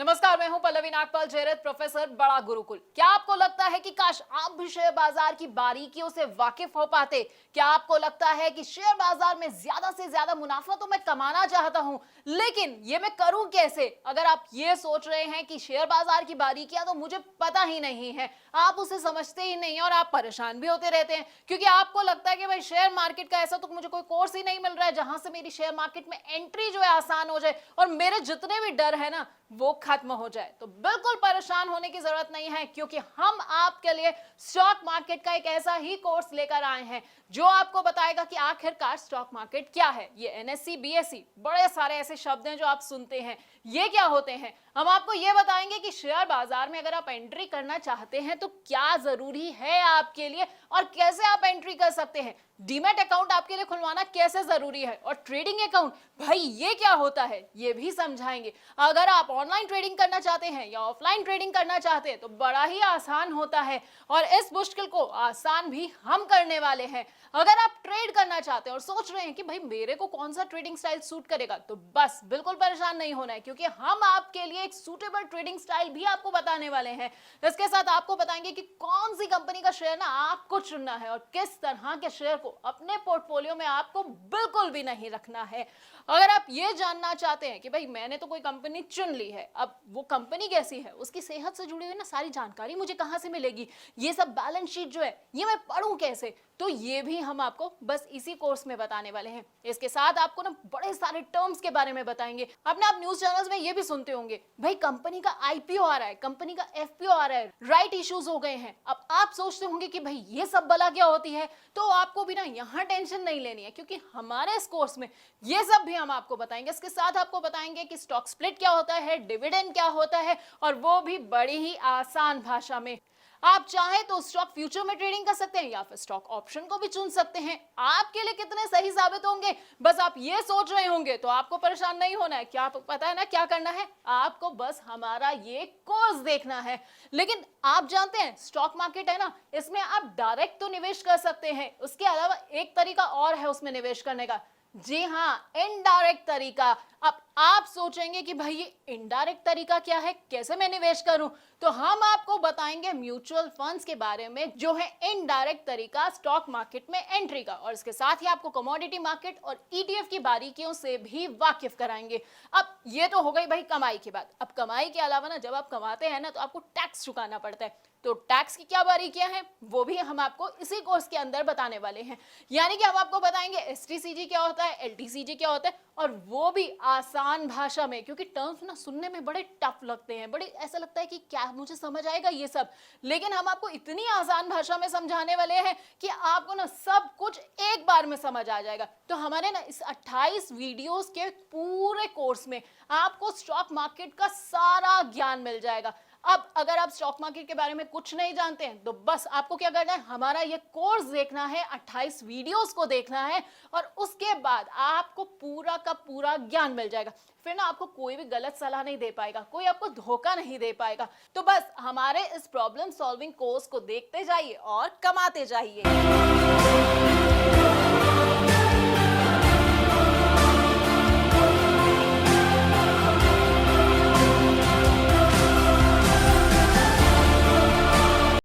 नमस्कार, मैं हूं पल्लवी नागपाल जयरथ, प्रोफेसर बड़ा गुरुकुल। क्या आपको लगता है कि काश आप भी शेयर बाजार की बारीकियों से वाकिफ हो पाते? क्या आपको लगता है कि शेयर बाजार में ज्यादा से ज्यादा मुनाफा तो मैं कमाना चाहता हूं, लेकिन ये मैं करूं कैसे? अगर आप ये सोच रहे हैं कि शेयर बाजार की बारीकियां तो मुझे पता ही नहीं है, आप उसे समझते ही नहीं और आप परेशान भी होते रहते हैं, क्योंकि आपको लगता है कि भाई शेयर मार्केट का ऐसा तो मुझे कोई कोर्स ही नहीं मिल रहा है जहां से मेरी शेयर मार्केट में एंट्री जो है आसान हो जाए और मेरे जितने भी डर है ना वो खत्म हो जाए। तो बिल्कुल परेशाान होने की जरूरत नहीं है, क्योंकि हम आपके लिए स्टॉक मार्केट का एक ऐसा ही कोर्स लेकर आए हैं जो आपको बताएगा कि आखिरकार स्टॉक मार्केट क्या है। ये एनएससी, बीएससी, बड़े सारे ऐसे शब्द हैं जो आप सुनते हैं, ये क्या होते हैं। हम आपको ये बताएंगे कि शेयर बाजार में अगर आप एंट्री करना चाहते हैं तो क्या जरूरी है आपके लिए और कैसे आप एंट्री कर सकते हैं। डीमैट अकाउंट आपके लिए खुलवाना कैसे जरूरी है और ट्रेडिंग अकाउंट भाई ये क्या होता है ये भी समझाएंगे। अगर आप ऑनलाइन ट्रेडिंग करना चाहते हैं या ऑफलाइन ट्रेडिंग करना चाहते हैं तो बड़ा ही आसान होता है और इस मुश्किल को आसान भी हम करने वाले हैं। अगर आप ट्रेड करना चाहते हैं और सोच रहे हैं कि भाई मेरे को कौन सा ट्रेडिंग स्टाइल सूट करेगा, तो बस बिल्कुल परेशान नहीं होना है, क्योंकि हम आपके लिए एक सूटेबल ट्रेडिंग स्टाइल भी आपको बताने वाले हैं। इसके साथ आपको बताएंगे कि कौन सी कंपनी का शेयर ना आपको चुनना है और किस तरह के शेयर को अपने पोर्टफोलियो में आपको बिल्कुल भी नहीं रखना है। अगर आप ये जानना चाहते हैं कि भाई मैंने तो कोई कंपनी चुन ली है, अब वो कंपनी कैसी है, उसकी सेहत से जुड़ी हुई ना सारी जानकारी मुझे कहां से मिलेगी, ये सब बैलेंस शीट जो है ये मैं पढ़ूं कैसे, तो ये भी हम आपको बस इसी कोर्स में बताने वाले हैं। इसके साथ आपको ना बड़े सारे टर्म्स के बारे में बताएंगे। अपने आप न्यूज चैनल्स में ये भी सुनते होंगे भाई कंपनी का आईपीओ आ रहा है, कंपनी का एफपीओ आ रहा है, राइट इश्यूज हो गए हैं। अब आप सोचते होंगे कि भाई ये सब बला क्या होती है, तो आपको भी ना यहाँ टेंशन नहीं लेनी है, क्योंकि हमारे इस कोर्स में ये सब भी हम आपको बताएंगे। इसके साथ आपको बताएंगे कि स्टॉक स्प्लिट क्या होता है, डिविडेंड क्या होता है, और वो भी बड़ी ही आसान भाषा में। आप चाहे तो स्टॉक फ्यूचर में ट्रेडिंग कर सकते हैं या फिर स्टॉक ऑप्शन को भी चुन सकते हैं। आपके लिए कितने सही साबित होंगे बस आप ये सोच रहे होंगे, तो आपको परेशान नहीं होना है। क्या पता है ना क्या करना है, आपको बस हमारा ये कोर्स देखना है। लेकिन आप जानते हैं स्टॉक मार्केट है ना, इसमें आप डायरेक्ट तो निवेश कर सकते हैं, उसके अलावा एक तरीका और है उसमें निवेश करने का। जी हाँ, इनडायरेक्ट तरीका। अब आप सोचेंगे कि भाई ये इनडायरेक्ट तरीका क्या है, कैसे मैं निवेश करूं, तो हम आपको बताएंगे म्यूचुअल फंड्स के बारे में जो है इनडायरेक्ट तरीका स्टॉक मार्केट में एंट्री का, और इसके साथ ही आपको कमोडिटी मार्केट और ईटीएफ की बारीकियों से भी वाकिफ कराएंगे। अब ये तो हो गई भाई कमाई की बात। अब कमाई के अलावा ना जब आप कमाते हैं ना तो आपको टैक्स चुकाना पड़ता है, तो टैक्स की क्या बारीकियां हैं वो भी हम आपको इसी कोर्स के अंदर बताने वाले हैं। यानी कि हम आपको बताएंगे एसटीसीजी क्या होता है, एलटीसीजी क्या होता है, और वो भी आसान भाषा में, क्योंकि टर्म्स ना सुनने में बड़े टफ लगते हैं, बड़े ऐसा लगता है कि क्या मुझे समझ आएगा ये सब, लेकिन हम आपको इतनी आसान भाषा में समझाने वाले हैं कि आपको ना सब कुछ एक बार में समझ आ जाएगा। तो हमारे ना इस 28 वीडियोस के पूरे कोर्स में आपको स्टॉक मार्केट का सारा ज्ञान मिल जाएगा। अब अगर आप स्टॉक मार्केट के बारे में कुछ नहीं जानते हैं तो बस आपको क्या करना है, हमारा ये कोर्स देखना है, 28 वीडियोस को देखना है, और उसके बाद आपको पूरा का पूरा ज्ञान मिल जाएगा। फिर ना आपको कोई भी गलत सलाह नहीं दे पाएगा, कोई आपको धोखा नहीं दे पाएगा। तो बस हमारे इस प्रॉब्लम सॉल्विंग कोर्स को देखते जाइए और कमाते जाइए।